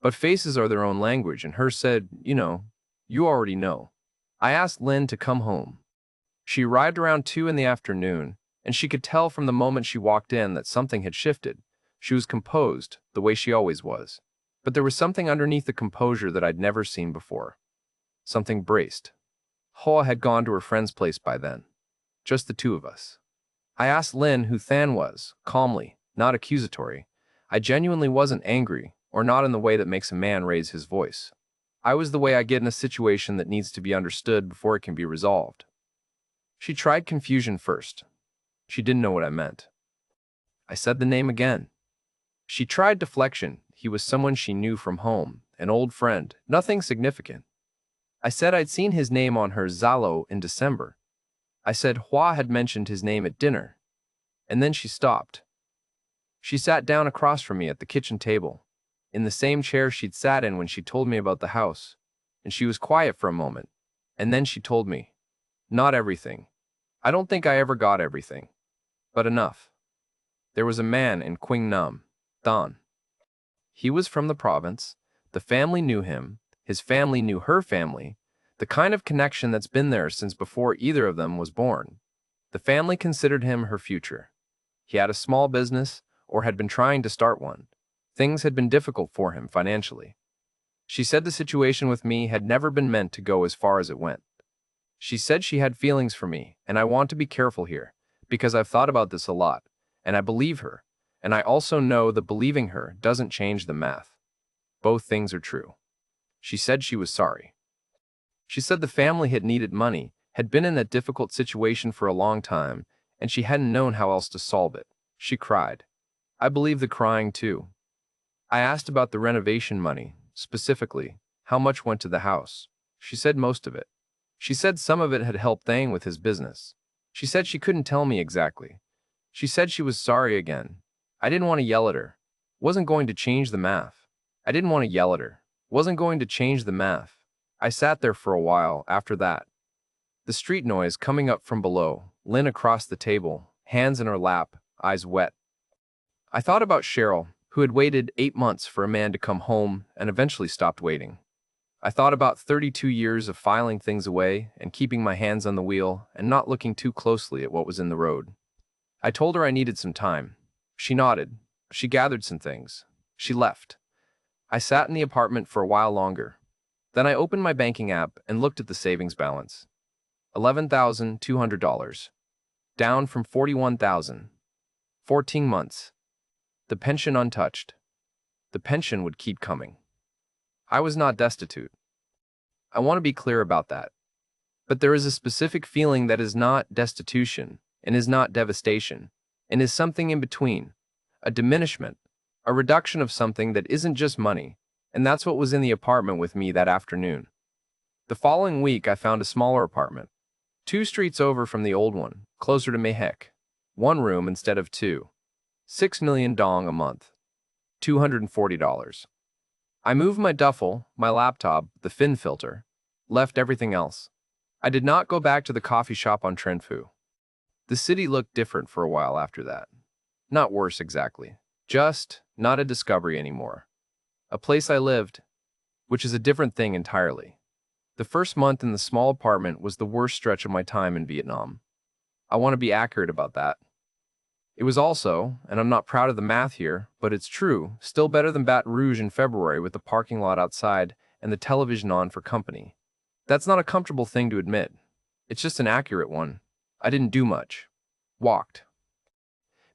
But faces are their own language, and her said, you already know. I asked Lynn to come home. She arrived around 2 in the afternoon, and she could tell from the moment she walked in that something had shifted. She was composed, the way she always was. But there was something underneath the composure that I'd never seen before. Something braced. Hoa had gone to her friend's place by then. Just the two of us. I asked Lynn who Than was, calmly, not accusatory. I genuinely wasn't angry, or not in the way that makes a man raise his voice. I was the way I get in a situation that needs to be understood before it can be resolved. She tried confusion first. She didn't know what I meant. I said the name again. She tried deflection. He was someone she knew from home, an old friend, nothing significant. I said I'd seen his name on her Zalo in December. I said Hoa had mentioned his name at dinner. And then she stopped. She sat down across from me at the kitchen table, in the same chair she'd sat in when she told me about the house, and she was quiet for a moment, and then she told me, not everything. I don't think I ever got everything, but enough. There was a man in Quang Nam, Thon. He was from the province, the family knew him, his family knew her family, the kind of connection that's been there since before either of them was born. The family considered him her future. He had a small business, or had been trying to start one. Things had been difficult for him financially. She said the situation with me had never been meant to go as far as it went. She said she had feelings for me, and I want to be careful here, because I've thought about this a lot, and I believe her, and I also know that believing her doesn't change the math. Both things are true. She said she was sorry. She said the family had needed money, had been in a difficult situation for a long time, and she hadn't known how else to solve it. She cried. I believe the crying too. I asked about the renovation money, specifically, how much went to the house. She said most of it. She said some of it had helped Thang with his business. She said she couldn't tell me exactly. She said she was sorry again. I didn't want to yell at her. Wasn't going to change the math. I didn't want to yell at her. Wasn't going to change the math. I sat there for a while after that. The street noise coming up from below, Lynn across the table, hands in her lap, eyes wet. I thought about Cheryl, who had waited 8 months for a man to come home and eventually stopped waiting. I thought about 32 years of filing things away and keeping my hands on the wheel and not looking too closely at what was in the road. I told her I needed some time. She nodded. She gathered some things. She left. I sat in the apartment for a while longer. Then I opened my banking app and looked at the savings balance. $11,200. Down from $41,000. 14 months. The pension untouched. The pension would keep coming. I was not destitute. I want to be clear about that. But there is a specific feeling that is not destitution and is not devastation and is something in between, a diminishment, a reduction of something that isn't just money, and that's what was in the apartment with me that afternoon. The following week I found a smaller apartment, 2 streets over from the old one, closer to Mahek. 1 room instead of 2. 6 million dong a month. $240. I moved my duffel, my laptop, the fin filter, left everything else. I did not go back to the coffee shop on Trenfu. The city looked different for a while after that. Not worse exactly. Just not a discovery anymore. A place I lived, which is a different thing entirely. The first month in the small apartment was the worst stretch of my time in Vietnam. I want to be accurate about that. It was also, and I'm not proud of the math here, but it's true, still better than Baton Rouge in February with the parking lot outside and the television on for company. That's not a comfortable thing to admit. It's just an accurate one. I didn't do much. Walked.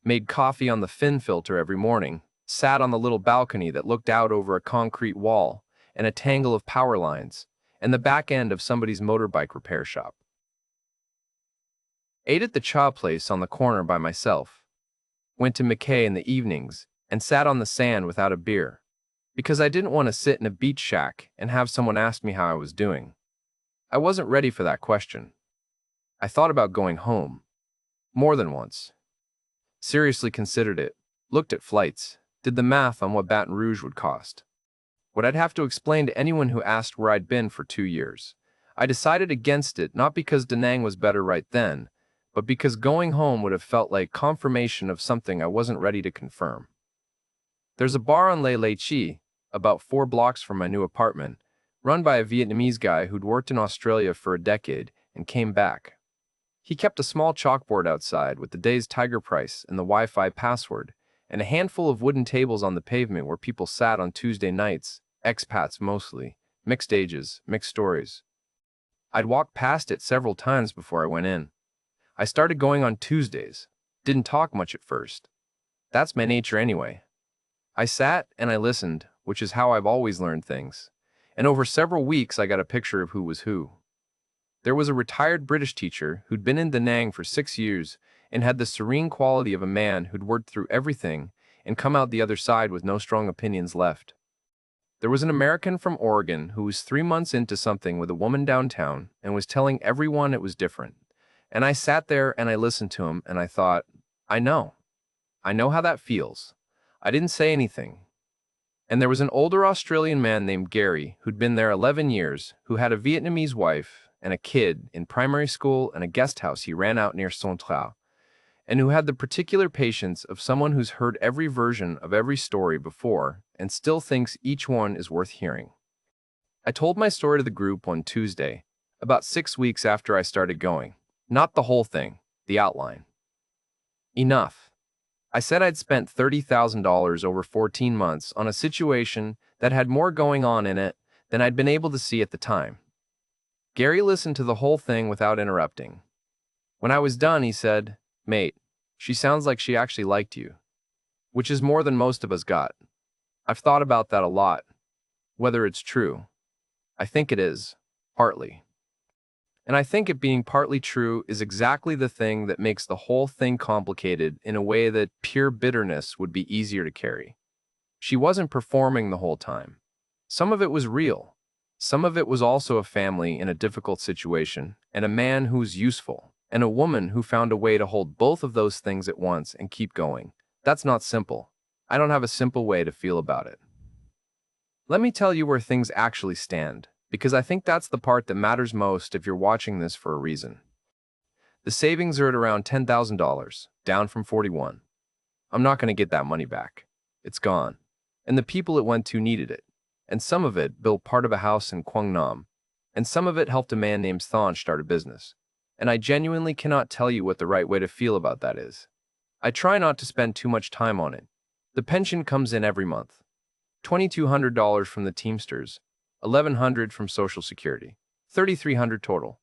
Made coffee on the fin filter every morning, sat on the little balcony that looked out over a concrete wall and a tangle of power lines, and the back end of somebody's motorbike repair shop. Ate at the cha place on the corner by myself. Went to McKay in the evenings and sat on the sand without a beer, because I didn't want to sit in a beach shack and have someone ask me how I was doing. I wasn't ready for that question. I thought about going home. More than once. Seriously considered it. Looked at flights. Did the math on what Baton Rouge would cost. What I'd have to explain to anyone who asked where I'd been for 2 years. I decided against it not because Da Nang was better right then, but because going home would have felt like confirmation of something I wasn't ready to confirm. There's a bar on Lei Lei Chi, about 4 blocks from my new apartment, run by a Vietnamese guy who'd worked in Australia for a decade and came back. He kept a small chalkboard outside with the day's tiger price and the Wi-Fi password, and a handful of wooden tables on the pavement where people sat on Tuesday nights, expats mostly, mixed ages, mixed stories. I'd walked past it several times before I went in. I started going on Tuesdays. Didn't talk much at first. That's my nature anyway. I sat and I listened, which is how I've always learned things. And over several weeks I got a picture of who was who. There was a retired British teacher who'd been in Da Nang for 6 years and had the serene quality of a man who'd worked through everything and come out the other side with no strong opinions left. There was an American from Oregon who was 3 months into something with a woman downtown and was telling everyone it was different. And I sat there and I listened to him and I thought, I know how that feels. I didn't say anything. And there was an older Australian man named Gary who'd been there 11 years, who had a Vietnamese wife and a kid in primary school and a guest house he ran out near Central, and who had the particular patience of someone who's heard every version of every story before and still thinks each one is worth hearing. I told my story to the group on Tuesday, about 6 weeks after I started going. Not the whole thing, the outline. Enough. I said I'd spent $30,000 over 14 months on a situation that had more going on in it than I'd been able to see at the time. Gary listened to the whole thing without interrupting. When I was done, he said, "Mate, she sounds like she actually liked you." Which is more than most of us got. I've thought about that a lot. Whether it's true. I think it is. Partly. And I think it being partly true is exactly the thing that makes the whole thing complicated in a way that pure bitterness would be easier to carry. She wasn't performing the whole time. Some of it was real. Some of it was also a family in a difficult situation, and a man who's useful, and a woman who found a way to hold both of those things at once and keep going. That's not simple. I don't have a simple way to feel about it. Let me tell you where things actually stand, because I think that's the part that matters most if you're watching this for a reason. The savings are at around $10,000, down from 41. I'm not going to get that money back. It's gone. And the people it went to needed it. And some of it built part of a house in Quang Nam. And some of it helped a man named Thon start a business. And I genuinely cannot tell you what the right way to feel about that is. I try not to spend too much time on it. The pension comes in every month. $2,200 from the Teamsters, $1,100 from Social Security, $3,300 total.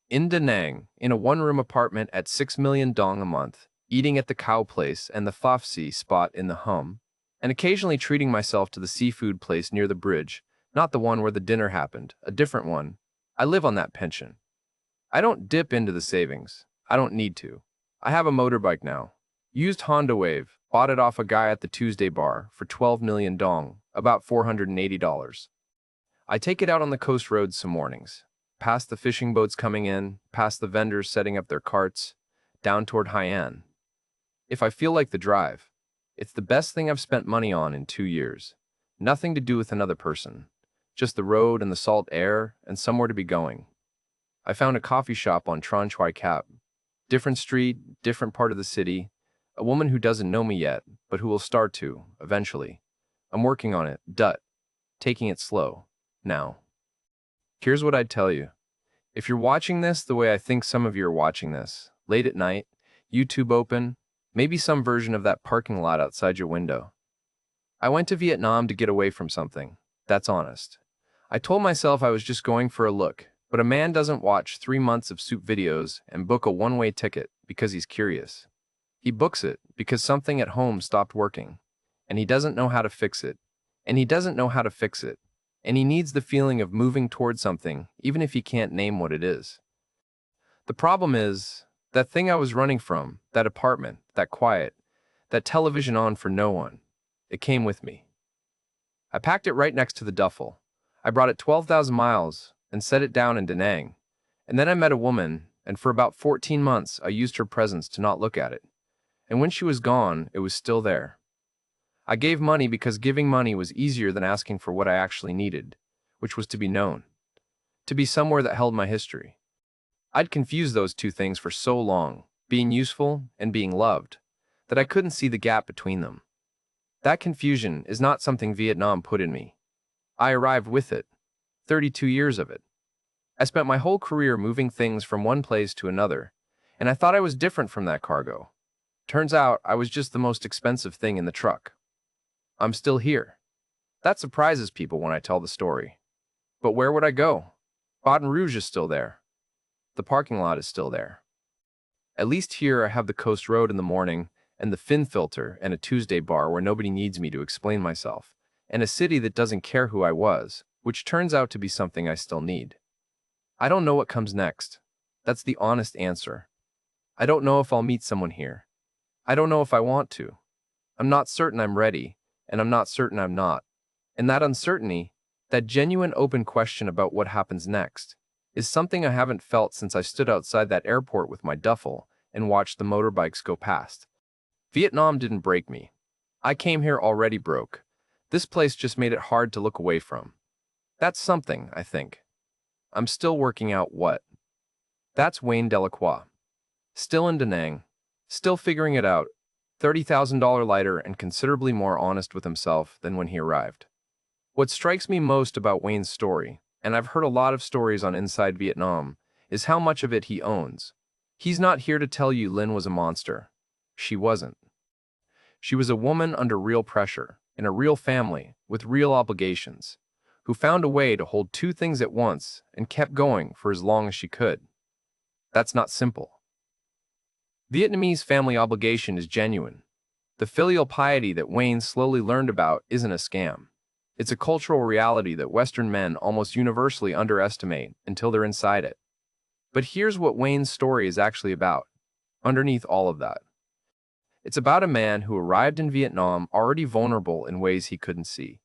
In Da Nang, in a one-room apartment at 6 million dong a month, eating at the cow place and the Phaf Si spot in the Hum, and occasionally treating myself to the seafood place near the bridge, not the one where the dinner happened, a different one. I live on that pension. I don't dip into the savings. I don't need to. I have a motorbike now. Used Honda Wave, bought it off a guy at the Tuesday bar for 12 million dong, about $480. I take it out on the coast roads some mornings, past the fishing boats coming in, past the vendors setting up their carts, down toward Hainan. If I feel like the drive, it's the best thing I've spent money on in 2 years. Nothing to do with another person. Just the road and the salt air and somewhere to be going. I found a coffee shop on Tran Choi Cap. Different street, different part of the city. A woman who doesn't know me yet, but who will start to, eventually. I'm working on it, taking it slow, now. Here's what I'd tell you. If you're watching this the way I think some of you are watching this, late at night, YouTube open, maybe some version of that parking lot outside your window. I went to Vietnam to get away from something. That's honest. I told myself I was just going for a look, but a man doesn't watch 3 months of soup videos and book a one-way ticket because he's curious. He books it because something at home stopped working, and he doesn't know how to fix it, and he doesn't know how to fix it, and he needs the feeling of moving toward something, even if he can't name what it is. The problem is, that thing I was running from, that apartment, that quiet, that television on for no one, it came with me. I packed it right next to the duffel. I brought it 12,000 miles, and set it down in Da Nang. And then I met a woman, and for about 14 months I used her presence to not look at it. And when she was gone, it was still there. I gave money because giving money was easier than asking for what I actually needed, which was to be known, to be somewhere that held my history. I'd confused those two things for so long, being useful and being loved, that I couldn't see the gap between them. That confusion is not something Vietnam put in me. I arrived with it, 32 years of it. I spent my whole career moving things from one place to another, and I thought I was different from that cargo. Turns out I was just the most expensive thing in the truck. I'm still here. That surprises people when I tell the story. But where would I go? Baton Rouge is still there. The parking lot is still there. At least here I have the Coast Road in the morning, and the Finfilter and a Tuesday bar where nobody needs me to explain myself, and a city that doesn't care who I was, which turns out to be something I still need. I don't know what comes next. That's the honest answer. I don't know if I'll meet someone here. I don't know if I want to. I'm not certain I'm ready, and I'm not certain I'm not. And that uncertainty, that genuine open question about what happens next, is something I haven't felt since I stood outside that airport with my duffel and watched the motorbikes go past. Vietnam didn't break me. I came here already broke. This place just made it hard to look away from. That's something, I think. I'm still working out what. That's Wayne Dellacroix. Still in Da Nang. Still figuring it out. $30,000 lighter and considerably more honest with himself than when he arrived. What strikes me most about Wayne's story, and I've heard a lot of stories on Inside Vietnam, is how much of it he owns. He's not here to tell you Lynn was a monster. She wasn't. She was a woman under real pressure, in a real family, with real obligations, who found a way to hold two things at once and kept going for as long as she could. That's not simple. Vietnamese family obligation is genuine. The filial piety that Wayne slowly learned about isn't a scam. It's a cultural reality that Western men almost universally underestimate until they're inside it. But here's what Wayne's story is actually about, underneath all of that. It's about a man who arrived in Vietnam already vulnerable in ways he couldn't see,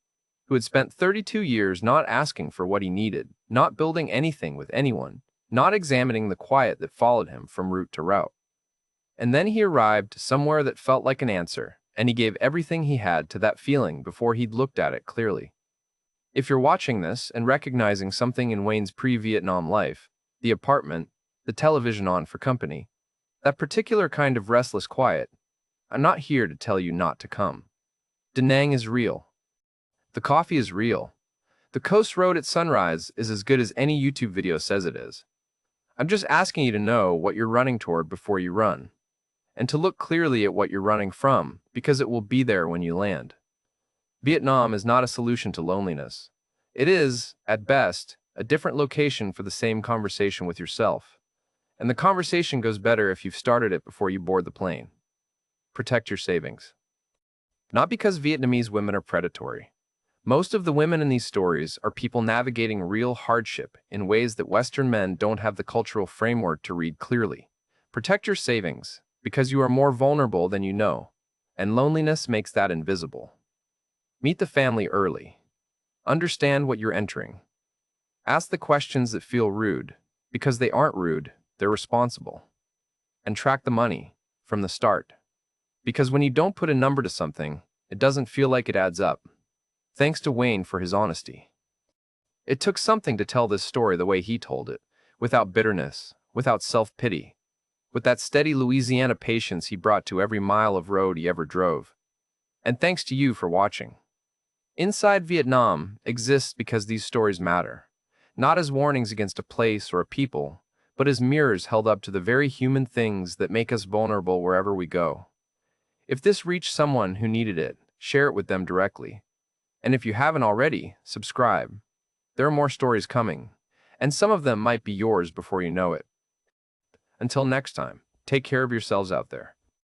who had spent 32 years not asking for what he needed, not building anything with anyone, not examining the quiet that followed him from route to route. And then he arrived somewhere that felt like an answer, and he gave everything he had to that feeling before he'd looked at it clearly. If you're watching this and recognizing something in Wayne's pre-Vietnam life, the apartment, the television on for company, that particular kind of restless quiet, I'm not here to tell you not to come. Da Nang is real. The coffee is real. The Coast Road at sunrise is as good as any YouTube video says it is. I'm just asking you to know what you're running toward before you run, and to look clearly at what you're running from, because it will be there when you land. Vietnam is not a solution to loneliness. It is, at best, a different location for the same conversation with yourself. And the conversation goes better if you've started it before you board the plane. Protect your savings. Not because Vietnamese women are predatory. Most of the women in these stories are people navigating real hardship in ways that Western men don't have the cultural framework to read clearly. Protect your savings, because you are more vulnerable than you know, and loneliness makes that invisible. Meet the family early. Understand what you're entering. Ask the questions that feel rude, because they aren't rude, they're responsible. And track the money from the start. Because when you don't put a number to something, it doesn't feel like it adds up. Thanks to Wayne for his honesty. It took something to tell this story the way he told it, without bitterness, without self-pity, with that steady Louisiana patience he brought to every mile of road he ever drove. And thanks to you for watching. Inside Vietnam exists because these stories matter, not as warnings against a place or a people, but as mirrors held up to the very human things that make us vulnerable wherever we go. If this reached someone who needed it, share it with them directly. And if you haven't already, subscribe. There are more stories coming, and some of them might be yours before you know it. Until next time, take care of yourselves out there.